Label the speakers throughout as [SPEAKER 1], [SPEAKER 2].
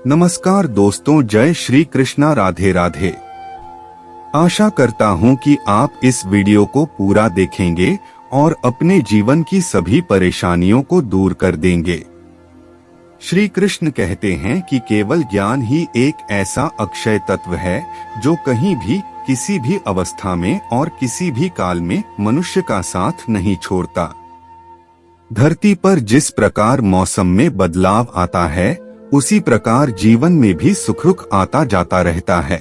[SPEAKER 1] नमस्कार दोस्तों, जय श्री कृष्णा, राधे राधे। आशा करता हूं कि आप इस वीडियो को पूरा देखेंगे और अपने जीवन की सभी परेशानियों को दूर कर देंगे। श्री कृष्ण कहते हैं कि केवल ज्ञान ही एक ऐसा अक्षय तत्व है जो कहीं भी, किसी भी अवस्था में और किसी भी काल में मनुष्य का साथ नहीं छोड़ता। धरती पर जिस प्रकार मौसम में बदलाव आता है, उसी प्रकार जीवन में भी सुख आता जाता रहता है।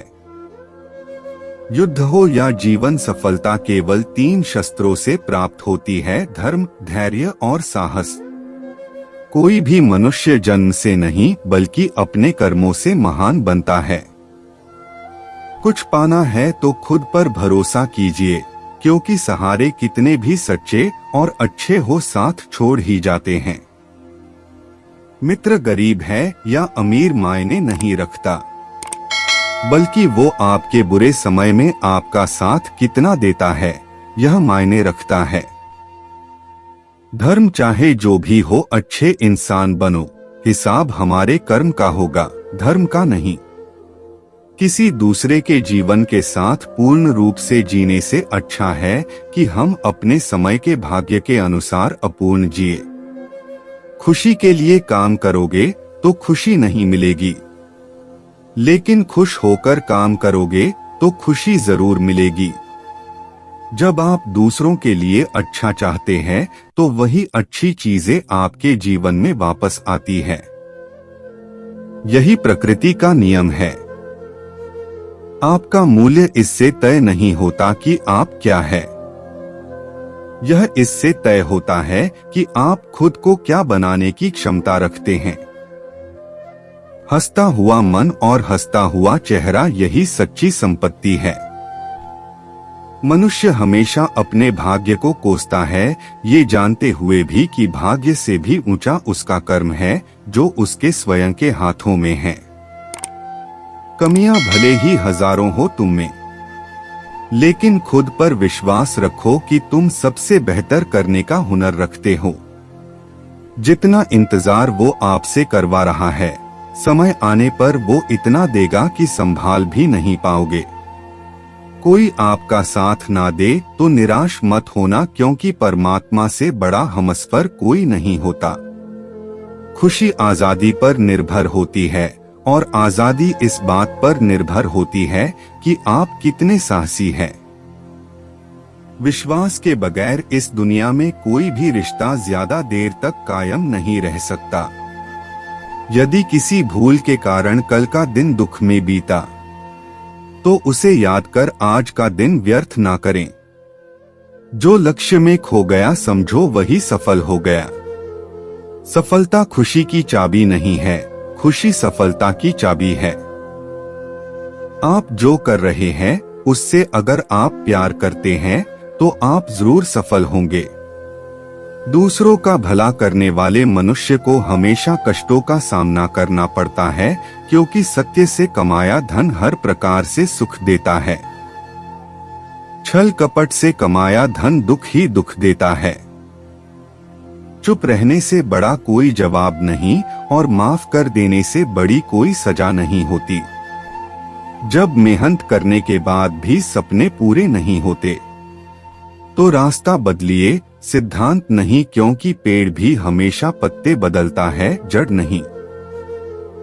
[SPEAKER 1] युद्ध हो या जीवन सफलता केवल 3 शस्त्रों से प्राप्त होती है: धर्म, धैर्य और साहस। कोई भी मनुष्य जन्म से नहीं बल्कि अपने कर्मों से महान बनता है। कुछ पाना है तो खुद पर भरोसा कीजिए, क्योंकि सहारे कितने भी सच्चे और अच्छे हो, साथ छोड़ ही जाते हैं। मित्र गरीब है या अमीर मायने नहीं रखता, बल्कि वो आपके बुरे समय में आपका साथ कितना देता है, यह मायने रखता है। धर्म चाहे जो भी हो, अच्छे इंसान बनो। हिसाब हमारे कर्म का होगा, धर्म का नहीं। किसी दूसरे के जीवन के साथ पूर्ण रूप से जीने से अच्छा है कि हम अपने समय के भाग्य के अनुसार अपूर्ण जिए। खुशी के लिए काम करोगे तो खुशी नहीं मिलेगी, लेकिन खुश होकर काम करोगे तो खुशी जरूर मिलेगी। जब आप दूसरों के लिए अच्छा चाहते हैं तो वही अच्छी चीजें आपके जीवन में वापस आती है। यही प्रकृति का नियम है। आपका मूल्य इससे तय नहीं होता कि आप क्या है, यह इससे तय होता है कि आप खुद को क्या बनाने की क्षमता रखते हैं। हंसता हुआ मन और हंसता हुआ चेहरा, यही सच्ची संपत्ति है। मनुष्य हमेशा अपने भाग्य को कोसता है, ये जानते हुए भी कि भाग्य से भी ऊंचा उसका कर्म है जो उसके स्वयं के हाथों में है। कमियां भले ही हजारों हो तुम में, लेकिन खुद पर विश्वास रखो कि तुम सबसे बेहतर करने का हुनर रखते हो। जितना इंतजार वो आपसे करवा रहा है, समय आने पर वो इतना देगा कि संभाल भी नहीं पाओगे। कोई आपका साथ ना दे तो निराश मत होना, क्योंकि परमात्मा से बड़ा हमसफर कोई नहीं होता। खुशी आजादी पर निर्भर होती है और आजादी इस बात पर निर्भर होती है कि आप कितने साहसी हैं। विश्वास के बगैर इस दुनिया में कोई भी रिश्ता ज्यादा देर तक कायम नहीं रह सकता। यदि किसी भूल के कारण कल का दिन दुख में बीता, तो उसे याद कर आज का दिन व्यर्थ ना करें। जो लक्ष्य में खो गया समझो वही सफल हो गया। सफलता खुशी की चाबी नहीं है, खुशी सफलता की चाबी है। आप जो कर रहे हैं उससे अगर आप प्यार करते हैं तो आप जरूर सफल होंगे। दूसरों का भला करने वाले मनुष्य को हमेशा कष्टों का सामना करना पड़ता है, क्योंकि सत्य से कमाया धन हर प्रकार से सुख देता है। छल कपट से कमाया धन दुख ही दुख देता है। चुप रहने से बड़ा कोई जवाब नहीं और माफ कर देने से बड़ी कोई सजा नहीं होती। जब मेहनत करने के बाद भी सपने पूरे नहीं होते तो रास्ता बदलिए, सिद्धांत नहीं, क्योंकि पेड़ भी हमेशा पत्ते बदलता है, जड़ नहीं।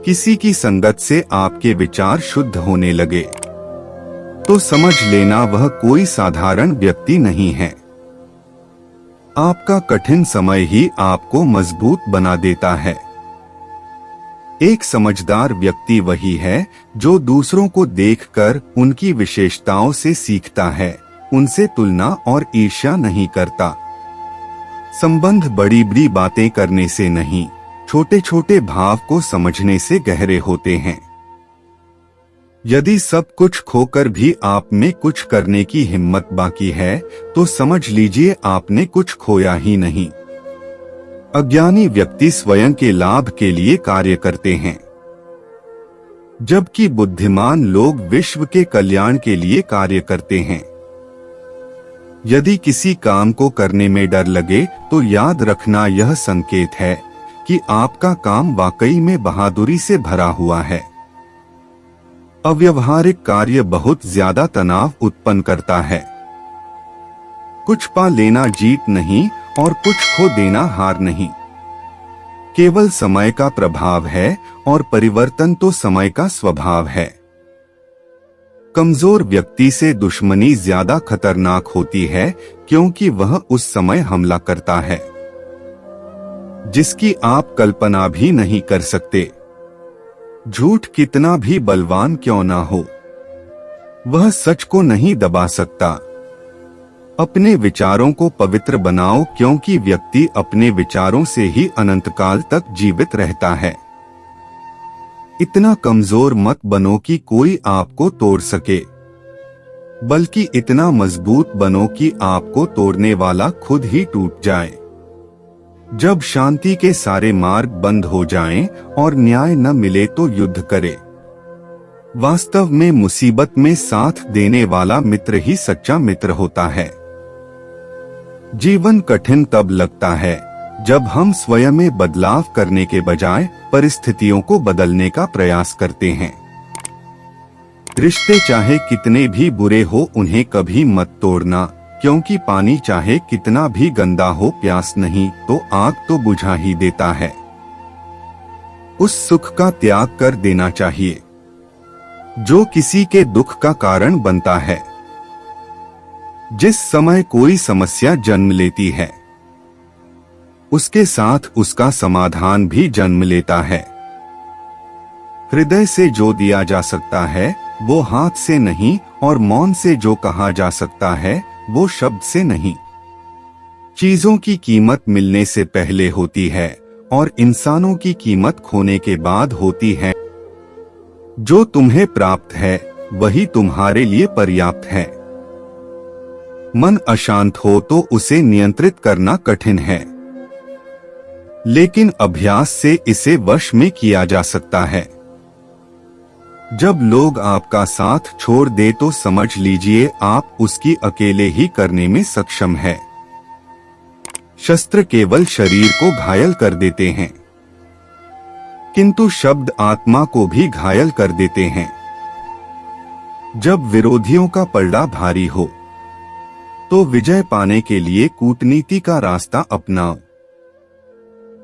[SPEAKER 1] किसी की संगत से आपके विचार शुद्ध होने लगे तो समझ लेना वह कोई साधारण व्यक्ति नहीं है। आपका कठिन समय ही आपको मजबूत बना देता है। एक समझदार व्यक्ति वही है जो दूसरों को देखकर उनकी विशेषताओं से सीखता है, उनसे तुलना और ईर्ष्या नहीं करता। संबंध बड़ी बड़ी बातें करने से नहीं, छोटे छोटे भाव को समझने से गहरे होते हैं। यदि सब कुछ खोकर भी आप में कुछ करने की हिम्मत बाकी है तो समझ लीजिए आपने कुछ खोया ही नहीं। अज्ञानी व्यक्ति स्वयं के लाभ के लिए कार्य करते हैं, जबकि बुद्धिमान लोग विश्व के कल्याण के लिए कार्य करते हैं। यदि किसी काम को करने में डर लगे तो याद रखना यह संकेत है कि आपका काम वाकई में बहादुरी से भरा हुआ है। अव्यावहारिक कार्य बहुत ज्यादा तनाव उत्पन्न करता है। कुछ पा लेना जीत नहीं और कुछ खो देना हार नहीं। केवल समय का प्रभाव है और परिवर्तन तो समय का स्वभाव है। कमजोर व्यक्ति से दुश्मनी ज्यादा खतरनाक होती है क्योंकि वह उस समय हमला करता है जिसकी आप कल्पना भी नहीं कर सकते। झूठ कितना भी बलवान क्यों ना हो, वह सच को नहीं दबा सकता। अपने विचारों को पवित्र बनाओ क्योंकि व्यक्ति अपने विचारों से ही अनंतकाल तक जीवित रहता है। इतना कमजोर मत बनो कि कोई आपको तोड़ सके, बल्कि इतना मजबूत बनो कि आपको तोड़ने वाला खुद ही टूट जाए। जब शांति के सारे मार्ग बंद हो जाएं और न्याय न मिले तो युद्ध करे। वास्तव में मुसीबत में साथ देने वाला मित्र ही सच्चा मित्र होता है। जीवन कठिन तब लगता है जब हम स्वयं में बदलाव करने के बजाय परिस्थितियों को बदलने का प्रयास करते हैं। रिश्ते चाहे कितने भी बुरे हो उन्हें कभी मत तोड़ना, क्योंकि पानी चाहे कितना भी गंदा हो प्यास नहीं तो आग तो बुझा ही देता है। उस सुख का त्याग कर देना चाहिए जो किसी के दुख का कारण बनता है। जिस समय कोई समस्या जन्म लेती है उसके साथ उसका समाधान भी जन्म लेता है। हृदय से जो दिया जा सकता है वो हाथ से नहीं, और मौन से जो कहा जा सकता है वो शब्द से नहीं। चीजों की कीमत मिलने से पहले होती है और इंसानों की कीमत खोने के बाद होती है। जो तुम्हें प्राप्त है वही तुम्हारे लिए पर्याप्त है। मन अशांत हो तो उसे नियंत्रित करना कठिन है, लेकिन अभ्यास से इसे वश में किया जा सकता है। जब लोग आपका साथ छोड़ दे तो समझ लीजिए आप उसकी अकेले ही करने में सक्षम है। शस्त्र केवल शरीर को घायल कर देते हैं, किंतु शब्द आत्मा को भी घायल कर देते हैं। जब विरोधियों का पलड़ा भारी हो तो विजय पाने के लिए कूटनीति का रास्ता अपनाओ।